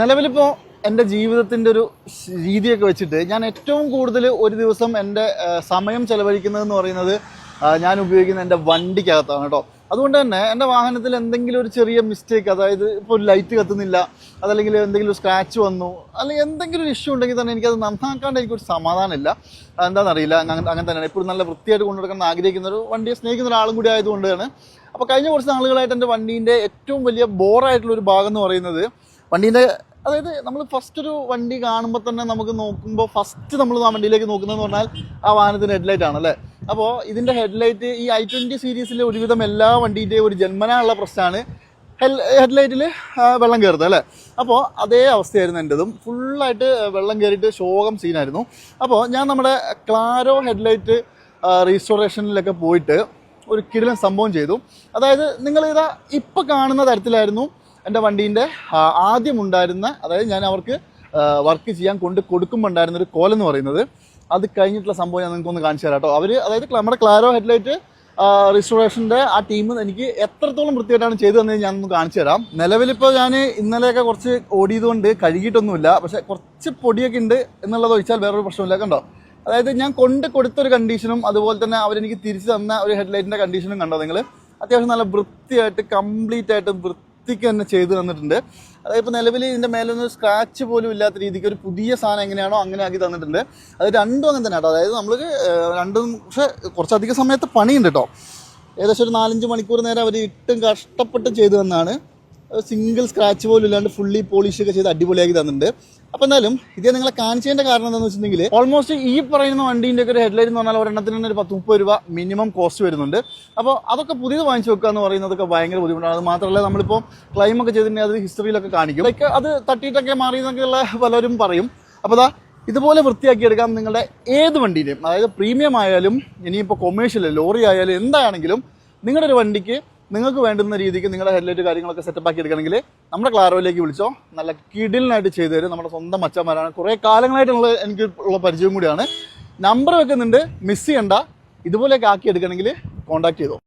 നിലവിലിപ്പോൾ എൻ്റെ ജീവിതത്തിൻ്റെ ഒരു രീതിയൊക്കെ വെച്ചിട്ട് ഞാൻ ഏറ്റവും കൂടുതൽ ഒരു ദിവസം എൻ്റെ സമയം ചെലവഴിക്കുന്നതെന്ന് പറയുന്നത് ഞാൻ ഉപയോഗിക്കുന്ന എൻ്റെ വണ്ടിക്കകത്താണ് കേട്ടോ. അതുകൊണ്ട് തന്നെ എൻ്റെ വാഹനത്തിൽ എന്തെങ്കിലും ഒരു ചെറിയ മിസ്റ്റേക്ക്, അതായത് ഇപ്പോൾ ഒരു ലൈറ്റ് കത്തുന്നില്ല, അതല്ലെങ്കിൽ എന്തെങ്കിലും സ്ക്രാച്ച് വന്നു, അല്ലെങ്കിൽ എന്തെങ്കിലും ഒരു ഇഷ്യൂ ഉണ്ടെങ്കിൽ തന്നെ എനിക്കത് നന്നാക്കാണ്ട് എനിക്കൊരു സമാധാനമില്ല. എന്താണെന്നറിയില്ല, അങ്ങനെ തന്നെയാണ്. എപ്പോഴും നല്ല വൃത്തിയായിട്ട് കൊണ്ടുനടക്കാൻ ആഗ്രഹിക്കുന്ന ഒരു വണ്ടിയെ സ്നേഹിക്കുന്ന ഒരാളും കൂടി ആയതുകൊണ്ടാണ്. അപ്പോൾ കഴിഞ്ഞ കുറച്ച് നാളുകളായിട്ട് എൻ്റെ വണ്ടീൻ്റെ ഏറ്റവും വലിയ ബോറായിട്ടുള്ളൊരു ഭാഗം എന്ന് പറയുന്നത് വണ്ടീൻ്റെ, അതായത് നമ്മൾ ഫസ്റ്റ് ഒരു വണ്ടി കാണുമ്പോൾ തന്നെ നമുക്ക് നോക്കുമ്പോൾ ഫസ്റ്റ് നമ്മൾ ആ വണ്ടിയിലേക്ക് നോക്കുന്നതെന്ന് പറഞ്ഞാൽ ആ വാഹനത്തിൻ്റെ ഹെഡ്ലൈറ്റ് ആണല്ലേ. അപ്പോൾ ഇതിൻ്റെ ഹെഡ്ലൈറ്റ് ഈ i20 സീരീസിലെ ഒരുവിധം എല്ലാ വണ്ടീൻ്റെയും ഒരു ജന്മനായുള്ള പ്രശ്നമാണ് ഹെഡ്ലൈറ്റിൽ വെള്ളം കയറുന്നത് അല്ലേ. അപ്പോൾ അതേ അവസ്ഥയായിരുന്നു എൻ്റെതും. ഫുള്ളായിട്ട് വെള്ളം കയറിയിട്ട് ശോകം സീനായിരുന്നു. അപ്പോൾ ഞാൻ നമ്മുടെ ക്ലാരോ ഹെഡ്ലൈറ്റ് റീസ്റ്റോറേഷനിലൊക്കെ പോയിട്ട് ഒരു കിടിലൻ സംഭവം ചെയ്തു. അതായത് നിങ്ങളിതാ ഇപ്പോൾ കാണുന്ന തരത്തിലായിരുന്നു എൻ്റെ വണ്ടീൻ്റെ ആദ്യം ഉണ്ടായിരുന്ന, അതായത് ഞാൻ അവർക്ക് വർക്ക് ചെയ്യാൻ കൊടുക്കുമ്പോൾ ഉണ്ടായിരുന്നൊരു കോലെന്ന് പറയുന്നത്. അത് കഴിഞ്ഞിട്ടുള്ള സംഭവം ഞാൻ നിങ്ങൾക്കൊന്ന് കാണിച്ചു തരാം കേട്ടോ. അതായത് നമ്മുടെ ക്ലാരോ ഹെഡ്ലൈറ്റ് റീസ്റ്റോറേഷൻ്റെ ആ ടീം എനിക്ക് എത്രത്തോളം വൃത്തിയായിട്ടാണ് ചെയ്തു തന്നത് ഞാനൊന്ന് കാണിച്ചു തരാം. നിലവിലിപ്പോൾ ഞാൻ ഇന്നലെയൊക്കെ കുറച്ച് ഓടിയതുകൊണ്ട് കഴുകിയിട്ടൊന്നുമില്ല, പക്ഷേ കുറച്ച് പൊടിയൊക്കെ ഉണ്ട് എന്നുള്ളത് ഒഴിച്ചാൽ വേറൊരു പ്രശ്നമില്ല. കണ്ടോ, അതായത് ഞാൻ കൊടുത്തൊരു കണ്ടീഷനും അതുപോലെ തന്നെ അവരെനിക്ക് തിരിച്ചു തന്ന ഒരു ഹെഡ്ലൈറ്റിൻ്റെ കണ്ടീഷനും കണ്ടോ നിങ്ങൾ. അത്യാവശ്യം നല്ല വൃത്തിയായിട്ട് കംപ്ലീറ്റ് ആയിട്ട് വൃത്തിക്ക് തന്നെ ചെയ്ത് തന്നിട്ടുണ്ട്. അതായത് ഇപ്പോൾ നിലവിൽ ഇതിൻ്റെ മേലൊന്നും സ്ക്രാച്ച് പോലും ഇല്ലാത്ത രീതിക്ക് ഒരു പുതിയ സാധനം എങ്ങനെയാണോ അങ്ങനെ ആക്കി തന്നിട്ടുണ്ട്. അത് രണ്ടും അങ്ങനെ തന്നെ കേട്ടോ. അതായത് നമ്മൾ രണ്ടും, പക്ഷേ കുറച്ചധികം സമയത്ത് പണിയുണ്ട് കേട്ടോ. ഏകദേശം ഒരു 4-5 മണിക്കൂർ നേരം അവർ ഇട്ടും കഷ്ടപ്പെട്ട് ചെയ്തു തന്നാണ്. സിംഗിൾ സ്ക്രാച്ച് പോലും ഇല്ലാണ്ട് ഫുള്ളി പോളിഷൊക്കെ ചെയ്ത് അടിപൊളിയാക്കി തന്നിട്ടുണ്ട്. അപ്പോൾ എന്തായാലും ഇത് നിങ്ങളെ കാണിച്ചതിൻ്റെ കാരണം എന്താണെന്ന് വെച്ചിട്ടുണ്ടെങ്കിൽ ഓൾമോസ്റ്റ് ഈ പറയുന്ന വണ്ടീൻ്റെ ഒക്കെ ഒരു ഹെഡ്ലൈറ്റ് എന്ന് പറഞ്ഞാൽ ഒരെണ്ണത്തിന് തന്നെ ഒരു 10-30 രൂപ മിനിമം കോസ്റ്റ് വരുന്നുണ്ട്. അപ്പോൾ അതൊക്കെ പുതിയത് വാങ്ങിച്ചു വെക്കുക എന്ന് പറയുന്നതൊക്കെ ഭയങ്കര ബുദ്ധിമുട്ടാണ്. അത് മാത്രമല്ല നമ്മളിപ്പോൾ ക്ലൈമൊക്കെ ചെയ്തിട്ടുണ്ടെങ്കിൽ അത് ഹിസ്റ്ററിയിലൊക്കെ കാണിക്കും, ലൈക്ക് അത് തട്ടിയിട്ടൊക്കെ മാറി എന്നൊക്കെയുള്ള പലരും പറയും. അപ്പോൾ ഇതുപോലെ വൃത്തിയാക്കിയെടുക്കാം നിങ്ങളുടെ ഏത് വണ്ടീൻ്റെയും, അതായത് പ്രീമിയം ആയാലും ഇനിയിപ്പോൾ കൊമേഴ്ഷ്യൽ ലോറി ആയാലും എന്താണെങ്കിലും നിങ്ങളുടെ ഒരു വണ്ടിക്ക് നിങ്ങൾക്ക് വേണ്ടുന്ന രീതിക്ക് നിങ്ങളുടെ ഹെഡ്ലൈറ്റ് കാര്യങ്ങളൊക്കെ സെറ്റപ്പ് ആക്കി എടുക്കണമെങ്കിൽ നമ്മുടെ ക്ലാരോയിലേക്ക് വിളിച്ചോ. നല്ല കിടിലിനായിട്ട് ചെയ്തു തരും. നമ്മുടെ സ്വന്തം മച്ചന്മാരാണ്, കുറേ കാലങ്ങളായിട്ടുള്ള എനിക്ക് ഉള്ള പരിചയം കൂടിയാണ്. നമ്പർ വെക്കുന്നുണ്ട്, മിസ് ചെയ്യണ്ട. ഇതുപോലെയൊക്കെ ആക്കി എടുക്കണമെങ്കിൽ കോൺടാക്ട് ചെയ്തോ.